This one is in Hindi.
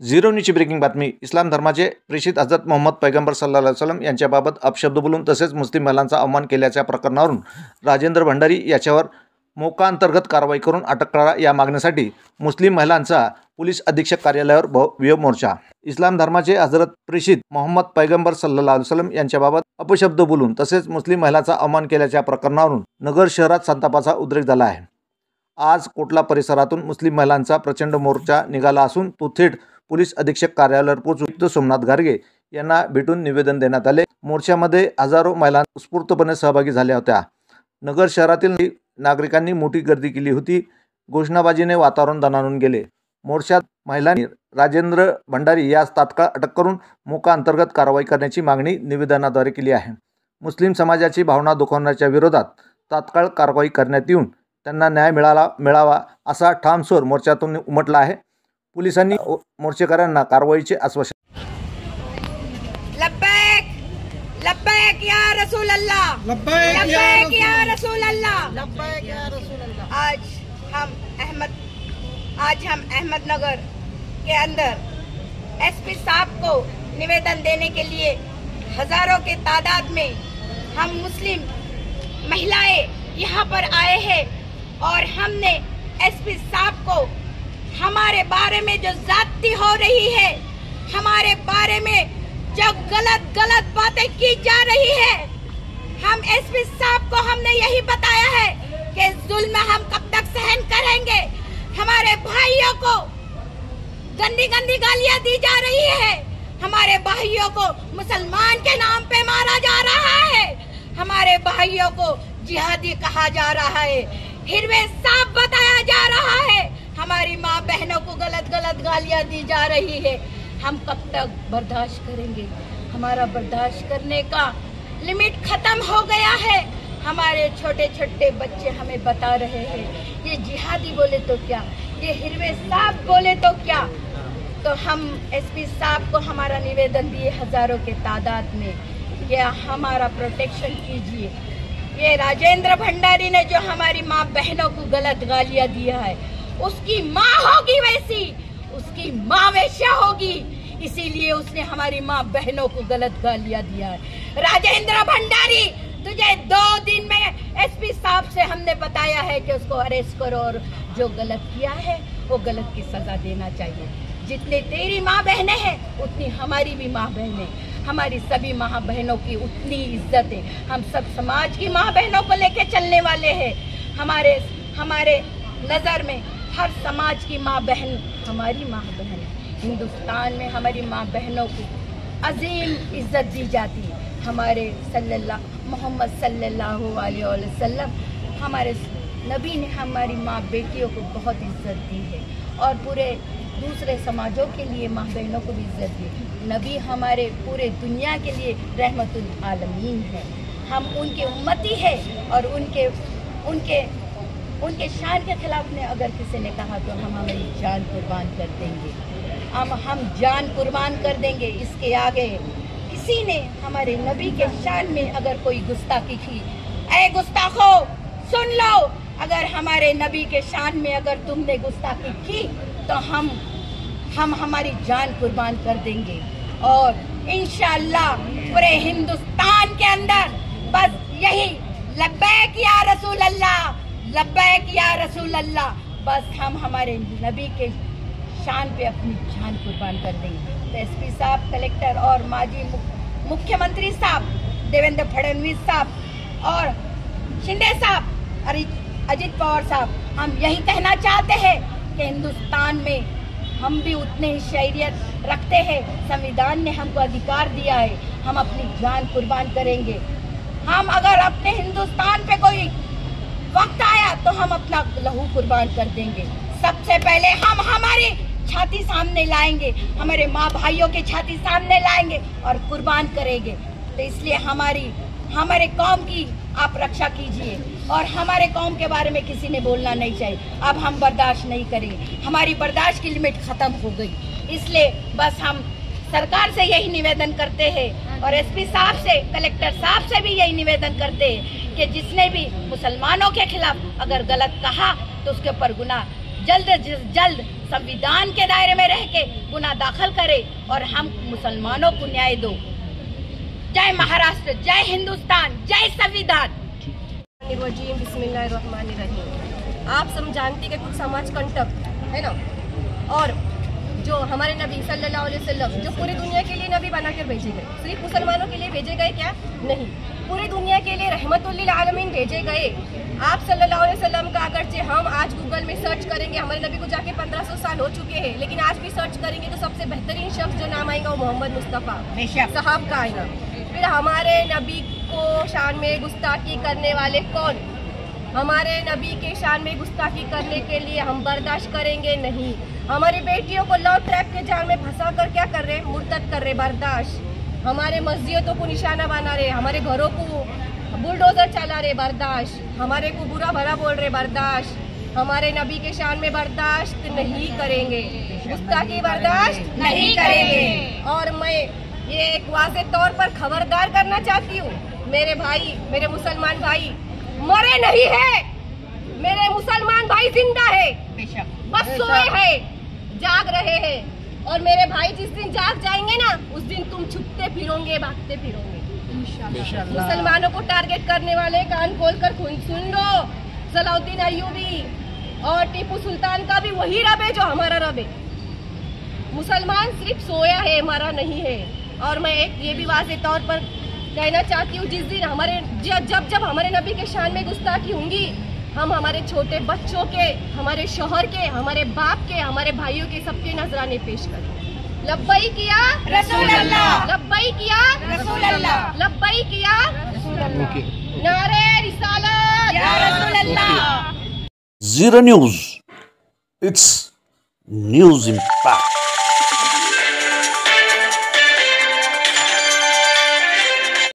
झिरो न्यूजची ब्रेकिंग बातमी. इस्लाम धर्माचे प्रेषित हजरत मोहम्मद पैगंबर सल्लल्लाहु अलैहि वसल्लम यांच्याबाबत अपशब्द बोलून तसेच मुस्लिम महिलांचा अवमान केल्याच्या प्रकरणावरून राजेंद्र भंडारी याच्यावर मोका अंतर्गत कारवाई करून अटक करा या मागणीसाठी मुस्लिम महिलांचा पोलीस अधीक्षक कार्यालयावर भव्य मोर्चा. इस्लाम धर्माचे हजरत प्रेषित मोहम्मद पैगंबर सल्लल्लाहु अलैहि वसल्लम यांच्याबाबत अपशब्द बोलून तसेच मुस्लिम महिलांचा अवमान केल्याच्या प्रकरणावरून नगर शहरात संतापाचा उद्रेक झाला आहे. आज कोटला परिसरातून मुस्लिम महिलांचा प्रचंड मोर्चा निघाला असून तो थेट पोलीस अधीक्षक कार्यालयावर पोहोचून सोमनाथ गारगे यांना भेटून निवेदन देण्यात आले. मोर्चामध्ये हजारो महिला उत्स्फूर्तपणे सहभागी झाल्या होत्या. नगर शहरातील नागरिकांनी मोठी गर्दी केली होती. घोषणाबाजीने वातावरण दणाणून गेले. मोर्चात महिलांनी राजेंद्र भंडारी यास तात्काळ अटक करून मोका अंतर्गत कारवाई करण्याची मागणी निवेदनाद्वारे केली आहे. मुस्लिम समाजाची भावना दुखावण्याच्या विरोधात तात्काळ कारवाई करण्यात येऊन त्यांना न्याय मिळावा असा ठाम स्वर मोर्चातून उमटला आहे. पोलिसांनी मोर्चेकऱ्यांना कारवाईचे आश्वासन. लब्बैक लब्बैक या रसूल अल्लाह, लब्बैक या रसूल अल्लाह, लब्बैक या रसूल अल्लाह. आज हम अहमदनगर के अंदर एसपी साहब को निवेदन देने के लिए हजारों के तादाद में हम मुस्लिम महिलाएं यहाँ पर आए हैं और हमने एसपी साहब को हमारे बारे में जो जाती हो रही है, हमारे बारे में जो गलत बातें की जा रही है, हम एसपी साहब को हमने यही बताया है कि जुल्म हम कब तक सहन करेंगे. हमारे भाइयों को गंदी गालियां दी जा रही है. हमारे भाइयों को मुसलमान के नाम पे मारा जा रहा है. हमारे भाइयों को जिहादी कहा जा रहा है. हिरवे साफ बताया जा रहा है. हमारी माँ बहनों को गलत गालियां दी जा रही है. हम कब तक बर्दाश्त करेंगे? हमारा बर्दाश्त करने का लिमिट खत्म हो गया है. हमारे छोटे छोटे बच्चे हमें बता रहे हैं, ये जिहादी बोले तो क्या, ये हिरवे साहब बोले तो क्या. तो हम एसपी साहब को हमारा निवेदन दिए हजारों के तादाद में कि हमारा प्रोटेक्शन कीजिए. ये राजेंद्र भंडारी ने जो हमारी माँ बहनों को गलत गालियां दिया है, उसकी माँ होगी वैसी, उसकी माँ वैश्या होगी, इसीलिए उसने हमारी माँ बहनों को गलत गालियां दिया है. राजेंद्र भंडारी, तुझे 2 दिन में एसपी साहब से हमने बताया है कि उसको अरेस्ट करो और जो गलत किया है वो गलत की सजा देना चाहिए. जितने तेरी माँ बहनें हैं उतनी हमारी भी माँ बहनें, हमारी सभी माँ बहनों की उतनी इज्जत है. हम सब समाज की माँ बहनों को लेके चलने वाले हैं. हमारे नज़र में हर समाज की माँ बहन हमारी माँ बहन है. हिंदुस्तान में हमारी माँ बहनों को अजीम इज्जत दी जाती है. हमारे मोहम्मद सल्लल्लाहु अलैहि वसल्लम, हमारे नबी ने हमारी माँ बेटियों को बहुत इज्जत दी है और पूरे दूसरे समाजों के लिए माँ बहनों को भी इज्जत दी. नबी हमारे पूरे दुनिया के लिए रहमतुल आलमीन है. हम उनके उम्मती है और उनके शान के खिलाफ ने अगर किसी ने कहा तो हम हमारी जान कुर्बान कर देंगे. हम जान कुर्बान कर देंगे. इसके आगे किसी ने हमारे नबी के शान में अगर कोई गुस्ताखी की, ऐ गुस्ताखो सुन लो, अगर हमारे नबी के शान में अगर तुमने गुस्ताखी की तो हम हमारी जान कुर्बान कर देंगे. और इंशाअल्लाह पूरे हिंदुस्तान के अंदर बस यही लब्बैक या रसूल अल्लाह, लब्बैक या रसूल अल्लाह, बस हम हमारे नबी के शान पे अपनी जान कुर्बान कर देंगे. तो एसपी साहब, कलेक्टर और माजी मुख्यमंत्री साहब देवेंद्र फडणवीस साहब और शिंदे साहब, अजित पवार साहब, हम यही कहना चाहते हैं कि हिंदुस्तान में हम भी उतने ही शरीयत रखते हैं. संविधान ने हमको अधिकार दिया है, हम अपनी जान कुर्बान करेंगे. हम अगर अपने हिंदुस्तान पे कोई वक्त आया तो हम अपना लहू कुर्बान कर देंगे. सबसे पहले हम हमारी छाती सामने लाएंगे, हमारे माँ भाइयों के छाती सामने लाएंगे और कुर्बान करेंगे. तो इसलिए हमारे कौम की आप रक्षा कीजिए और हमारे कौम के बारे में किसी ने बोलना नहीं चाहिए. अब हम बर्दाश्त नहीं करेंगे. हमारी बर्दाश्त की लिमिट खत्म हो गई. इसलिए बस हम सरकार से यही निवेदन करते हैं और एसपी साहब से, कलेक्टर साहब से भी यही निवेदन करते हैं कि जिसने भी मुसलमानों के खिलाफ अगर गलत कहा तो उसके ऊपर गुनाह जल्द से जल्द संविधान के दायरे में रह के गुनाह दाखिल करे और हम मुसलमानों को न्याय दो। जय महाराष्ट्र, जय हिंदुस्तान, जय संविधान। बिस्मिल्लाहिर्रहमानिर्रहीम। आप सब जानती कि कुछ समाज कंटक है ना, और जो हमारे नबी सल्लल्लाहु अलैहि वसल्लम जो पूरी दुनिया के लिए नबी बनाकर भेजे गए, सिर्फ मुसलमानों के लिए भेजे गए क्या? नहीं, पूरी दुनिया के लिए रहमतुल लिल आलमीन भेजे गए। आप सल्लल्लाहु अलैहि वसल्लम का अगरचे हम आज गूगल में सर्च करेंगे, हमारे नबी को जाके 1500 साल हो चुके हैं, लेकिन आज भी सर्च करेंगे तो सबसे बेहतरीन शख्स जो नाम आएगा वो मोहम्मद मुस्तफ़ा साहब का आएगा। फिर हमारे नबी को शान में गुस्ताखी करने वाले कौन? हमारे नबी के शान में गुस्ताखी करने के लिए हम बर्दाश्त करेंगे नहीं। हमारी बेटियों को लव ट्रैप के जाल में फंसा कर क्या कर रहे? मुर्तद कर रहे, बर्दाश्त। हमारे मस्जिदों को निशाना बना रहे, हमारे घरों को बुलडोजर चला रहे, बर्दाश्त। हमारे को बुरा भला बोल रहे, बर्दाश्त। हमारे नबी के शान में बर्दाश्त नहीं करेंगे, गुस्ताखी बर्दाश्त नहीं करेंगे। और मैं ये एक वाज़े तौर पर खबरदार करना चाहती हूँ, मेरे भाई, मेरे मुसलमान भाई मरे नहीं है, मेरे मुसलमान भाई जिंदा है, बस सोए हैं, जाग रहे हैं। और मेरे भाई जिस दिन जाग जाएंगे ना, उस दिन तुम छुपते फिरोगे, भागते फिरोगे इंशाल्लाह। मुसलमानों को टारगेट करने वाले कान खोल कर सुन लो, सलाउद्दीन अय्यूबी और टीपू सुल्तान का भी वही रब है जो हमारा रब है। मुसलमान सिर्फ सोया है, मरा नहीं है। और मैं एक ये भी वाज़े तौर पर कहना चाहती हूँ, जिस दिन हमारे जब हमारे नबी के शान में गुस्ताखी होंगी, हम हमारे छोटे बच्चों के, हमारे शौहर के, हमारे बाप के, हमारे भाइयों के सबके नजराने पेश करें। लब्बई किया रसूल अल्लाह, लब्बई किया रसूल अल्लाह, लब्बई किया रसूल अल्लाह, नारे रिसालत या रसूल अल्लाह। Zero News, it's news impact.